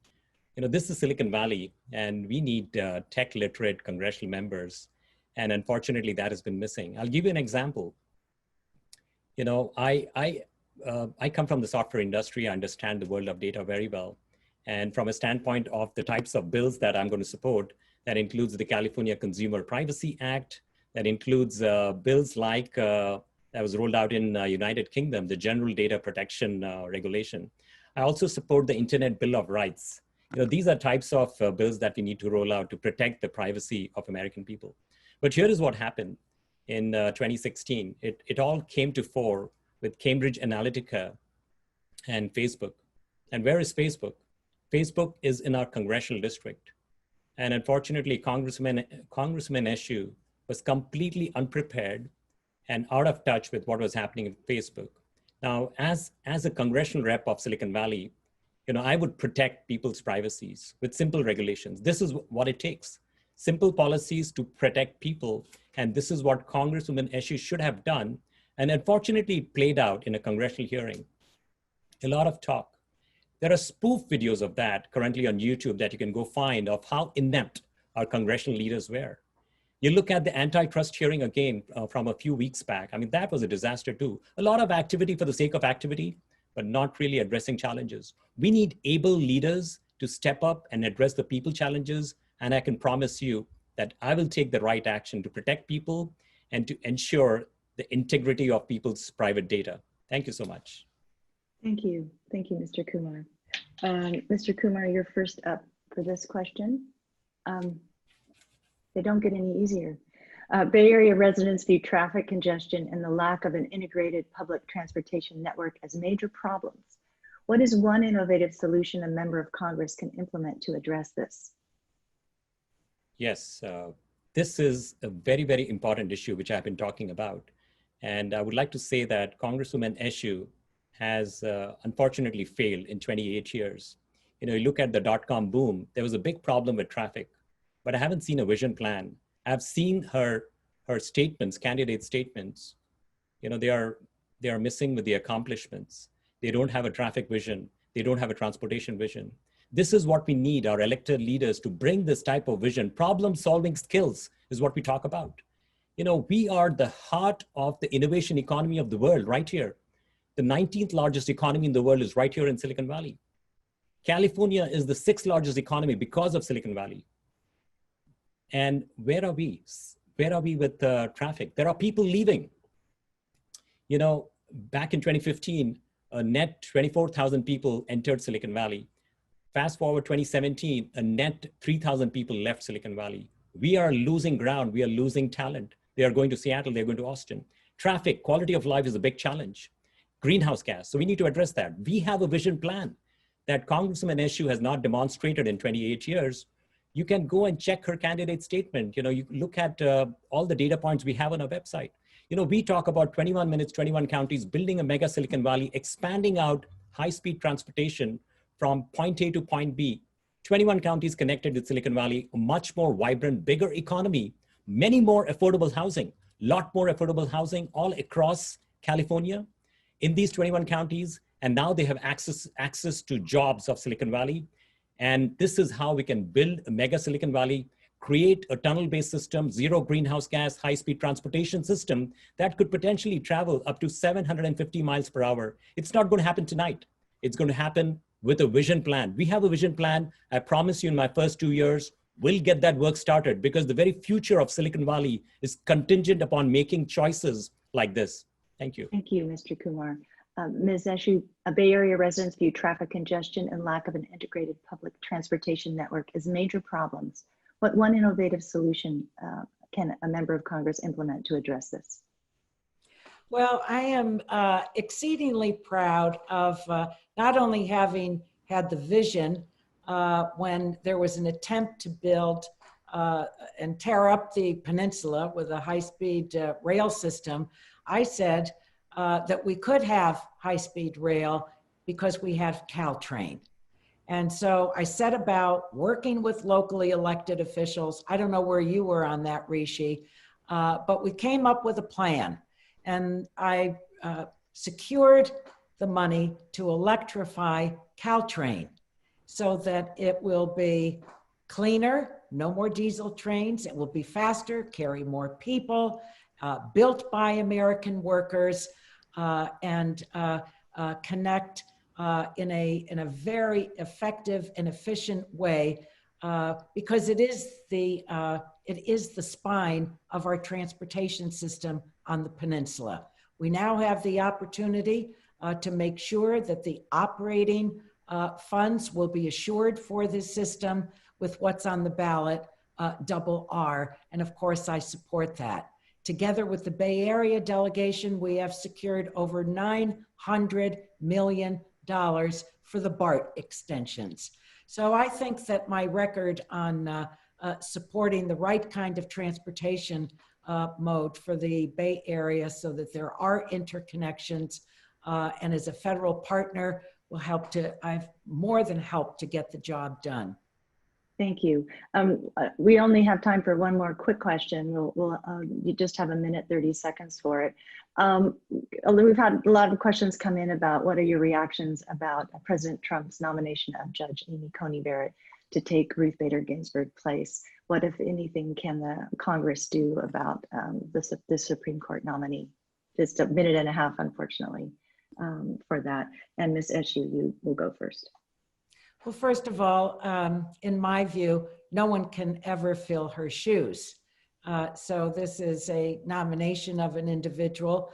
This is Silicon Valley, and we need tech literate congressional members. And unfortunately, that has been missing. I'll give you an example. I come from the software industry. I understand the world of data very well. And from a standpoint of the types of bills that I'm going to support, that includes the California Consumer Privacy Act, that includes bills like that was rolled out in United Kingdom, the General Data Protection Regulation. I also support the Internet Bill of Rights. These are types of bills that we need to roll out to protect the privacy of American people. But here is what happened in 2016. It all came to fore with Cambridge Analytica and Facebook. And where is Facebook? Facebook is in our congressional district. And unfortunately, Congressman Eshoo was completely unprepared and out of touch with what was happening in Facebook. Now, as a congressional rep of Silicon Valley, I would protect people's privacies with simple regulations. This is what it takes. Simple policies to protect people. And this is what Congresswoman Eshoo should have done. And unfortunately, it played out in a congressional hearing. A lot of talk. There are spoof videos of that currently on YouTube that you can go find of how inept our congressional leaders were. You look at the antitrust hearing again from a few weeks back. I mean, that was a disaster too. A lot of activity for the sake of activity, but not really addressing challenges. We need able leaders to step up and address the people challenges. And I can promise you that I will take the right action to protect people and to ensure the integrity of people's private data. Thank you so much. Thank you. Thank you, Mr. Kumar. Mr. Kumar, you're first up for this question. They don't get any easier. Bay Area residents view traffic congestion and the lack of an integrated public transportation network as major problems. What is one innovative solution a member of Congress can implement to address this? Yes, this is a very, very important issue which I've been talking about. And I would like to say that Congresswoman Eshoo has unfortunately failed in 28 years. You look at the dot-com boom, there was a big problem with traffic, but I haven't seen a vision plan. I've seen her statements, candidate statements. They are missing with the accomplishments. They don't have a traffic vision. They don't have a transportation vision. This is what we need our elected leaders to bring this type of vision. Problem-solving skills is what we talk about. We are the heart of the innovation economy of the world right here. The 19th largest economy in the world is right here in Silicon Valley. California is the 6th largest economy because of Silicon Valley. And where are we? Where are we with traffic? There are people leaving. Back in 2015, a net 24,000 people entered Silicon Valley. Fast forward 2017, a net 3,000 people left Silicon Valley. We are losing ground. We are losing talent. They are going to Seattle. They're going to Austin. Traffic, quality of life is a big challenge. Greenhouse gas. So we need to address that. We have a vision plan that Congresswoman Eshoo has not demonstrated in 28 years. You can go and check her candidate statement. You look at all the data points we have on our website. We talk about 21 minutes, 21 counties, building a mega Silicon Valley, expanding out high-speed transportation from point A to point B. 21 counties connected with Silicon Valley, a much more vibrant, bigger economy, many more affordable housing, lot more affordable housing all across California. in these 21 counties, and now they have access to jobs of Silicon Valley. And this is how we can build a mega Silicon Valley, create a tunnel-based system, zero greenhouse gas, high-speed transportation system that could potentially travel up to 750 miles per hour. It's not going to happen tonight. It's going to happen with a vision plan. We have a vision plan. I promise you in my first 2 years, we'll get that work started, because the very future of Silicon Valley is contingent upon making choices like this. Thank you. Thank you, Mr. Kumar. Ms. Eshoo, Bay Area residents view traffic congestion and lack of an integrated public transportation network as major problems. What one innovative solution can a member of Congress implement to address this? Well, I am exceedingly proud of not only having had the vision when there was an attempt to build and tear up the peninsula with a high-speed rail system. I said that we could have high-speed rail because we have Caltrain. And so I set about working with locally elected officials. I don't know where you were on that, Rishi, but we came up with a plan. And I secured the money to electrify Caltrain so that it will be cleaner, no more diesel trains, it will be faster, carry more people, built by American workers, and connect in a very effective and efficient way, because it is the spine of our transportation system on the peninsula. We now have the opportunity to make sure that the operating funds will be assured for this system with what's on the ballot, double R, and of course I support that. Together with the Bay Area delegation, we have secured over $900 million for the BART extensions. So I think that my record on supporting the right kind of transportation mode for the Bay Area so that there are interconnections and as a federal partner will help to, I've more than helped to get the job done. Thank you. We only have time for one more quick question. You just have a minute, 30 seconds for it. We've had a lot of questions come in about what are your reactions about President Trump's nomination of Judge Amy Coney Barrett to take Ruth Bader Ginsburg's place. What, if anything, can the Congress do about the Supreme Court nominee? Just a minute and a half, unfortunately, for that. And Ms. Eshoo, you will go first. Well, first of all, in my view, no one can ever fill her shoes. So this is a nomination of an individual.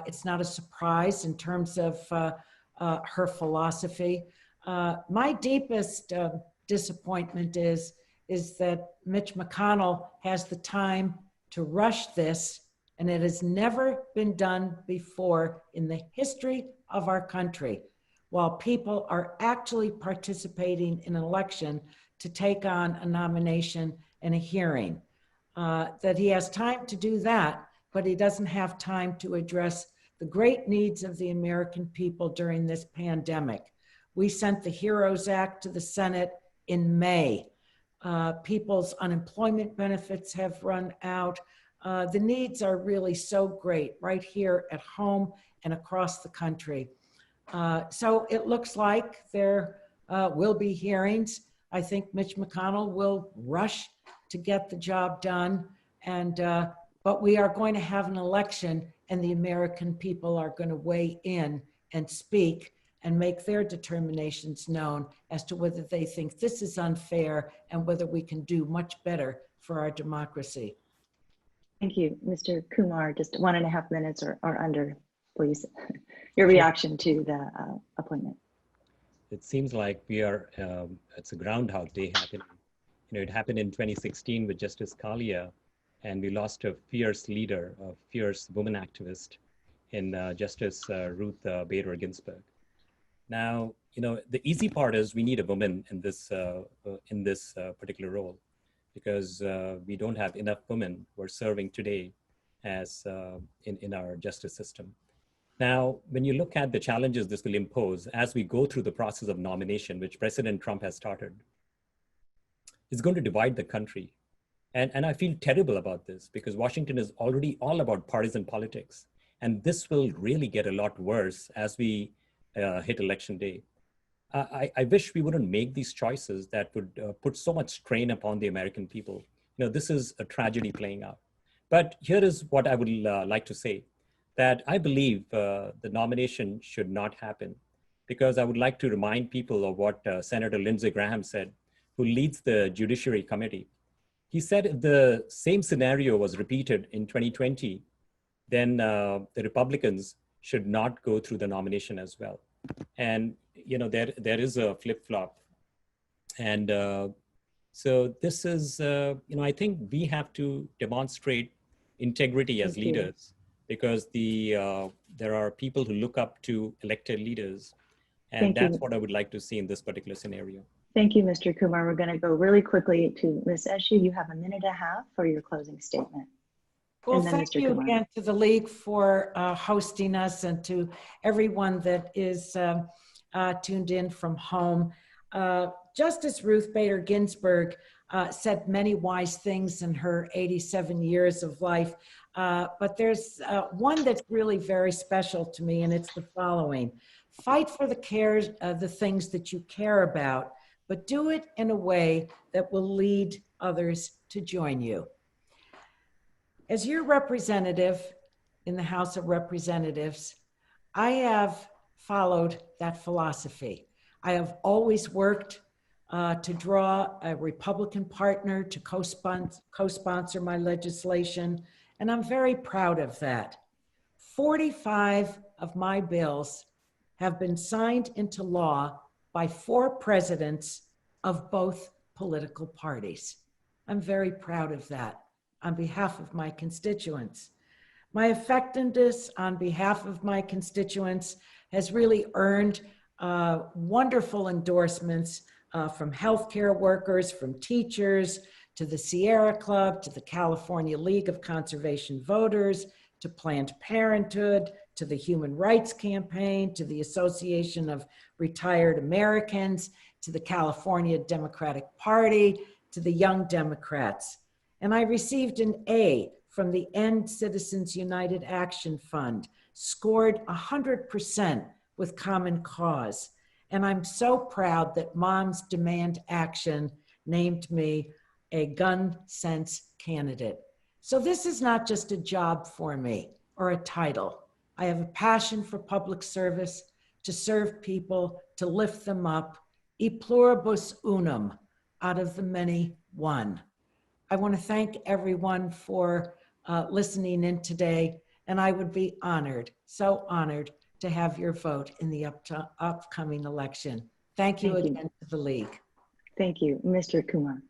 It's not a surprise in terms of her philosophy. My deepest disappointment is that Mitch McConnell has the time to rush this, and it has never been done before in the history of our country, while people are actually participating in an election to take on a nomination and a hearing. That he has time to do that, but he doesn't have time to address the great needs of the American people during this pandemic. We sent the HEROES Act to the Senate in May. People's unemployment benefits have run out. The needs are really so great right here at home and across the country. So it looks like there will be hearings. I think Mitch McConnell will rush to get the job done, but we are going to have an election, and the American people are going to weigh in and speak and make their determinations known as to whether they think this is unfair and whether we can do much better for our democracy. Thank you. Mr. Kumar, just 1.5 minutes or under, please. Your reaction to the appointment. It seems like we are, it's a Groundhog Day happening. You know, it happened in 2016 with Justice Scalia, and we lost a fierce leader, a fierce woman activist in Justice Ruth Bader Ginsburg. Now, you know, the easy part is we need a woman in this particular role, because we don't have enough women who are serving today as in our justice system. Now, when you look at the challenges this will impose as we go through the process of nomination, which President Trump has started, it's going to divide the country. And I feel terrible about this, because Washington is already all about partisan politics. And this will really get a lot worse as we hit election day. I wish we wouldn't make these choices that would put so much strain upon the American people. This is a tragedy playing out. But here is what I would like to say, that I believe the nomination should not happen, because I would like to remind people of what Senator Lindsey Graham said, who leads the Judiciary Committee. He said if the same scenario was repeated in 2020, then the Republicans should not go through the nomination as well. And there is a flip-flop. And so this is, I think we have to demonstrate integrity as leaders, because there are people who look up to elected leaders. And that's what I would like to see in this particular scenario. Thank you, Mr. Kumar. We're going to go really quickly to Ms. Eshoo. You have a minute and a half for your closing statement. Well, thank you again to the League for hosting us, and to everyone that is tuned in from home. Justice Ruth Bader Ginsburg said many wise things in her 87 years of life, but there's one that's really very special to me, and it's the following: fight for the things that you care about, but do it in a way that will lead others to join you. As your representative in the House of Representatives, I have followed that philosophy. I have always worked to draw a Republican partner to co-sponsor my legislation, and I'm very proud of that. 45 of my bills have been signed into law by 4 presidents of both political parties. I'm very proud of that on behalf of my constituents. My effectiveness on behalf of my constituents has really earned wonderful endorsements from healthcare workers, from teachers, to the Sierra Club, to the California League of Conservation Voters, to Planned Parenthood, to the Human Rights Campaign, to the Association of Retired Americans, to the California Democratic Party, to the Young Democrats. And I received an A from the End Citizens United Action Fund, scored 100% with Common Cause. And I'm so proud that Moms Demand Action named me a gun sense candidate. So this is not just a job for me or a title. I have a passion for public service, to serve people, to lift them up, e pluribus unum, out of the many, one. I want to thank everyone for listening in today, and I would be honored, so honored, to have your vote in the upcoming election. Thank you again to the League. Thank you. Mr. Kumar.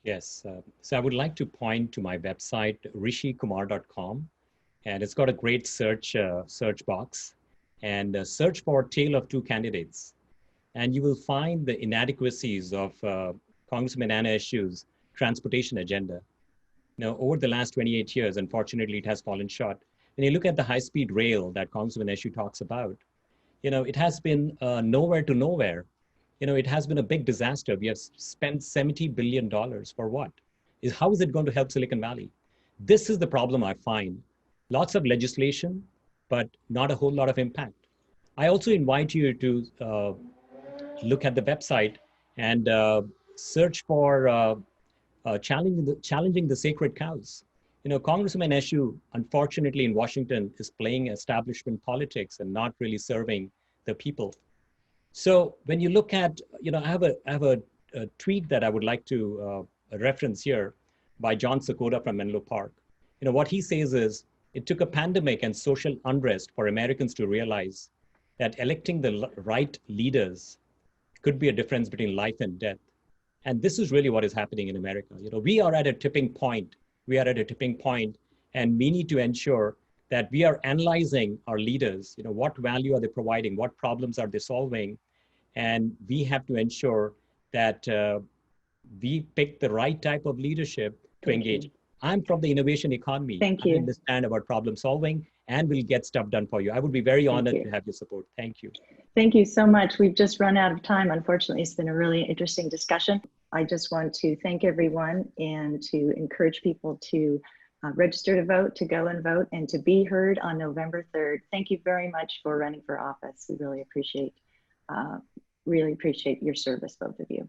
Yes, so I would like to point to my website, rishikumar.com, and it's got a great search box, and search for Tale of Two Candidates. And you will find the inadequacies of Congressman Anna Eshoo's transportation agenda. Now, over the last 28 years, unfortunately, it has fallen short. When you look at the high-speed rail that Congressman Eshoo talks about, it has been nowhere to nowhere. It has been a big disaster. We have spent $70 billion for what? How is it going to help Silicon Valley? This is the problem I find. Lots of legislation, but not a whole lot of impact. I also invite you to look at the website and search for challenging the sacred cows. Congressman Eshoo, unfortunately in Washington, is playing establishment politics and not really serving the people. So when you look at, I have a tweet that I would like to reference here by John Sakota from Menlo Park. What he says is, it took a pandemic and social unrest for Americans to realize that electing the right leaders could be a difference between life and death. And this is really what is happening in America. We are at a tipping point. We are at a tipping point, and we need to ensure that we are analyzing our leaders. What value are they providing? What problems are they solving? And we have to ensure that we pick the right type of leadership to engage. I'm from the innovation economy. Thank you. I understand about problem solving and will get stuff done for you. I would be very honored to have your support. Thank you. Thank you so much. We've just run out of time. Unfortunately, it's been a really interesting discussion. I just want to thank everyone and to encourage people to register to vote, to go and vote, and to be heard on November 3rd. Thank you very much for running for office. We really appreciate your service, both of you.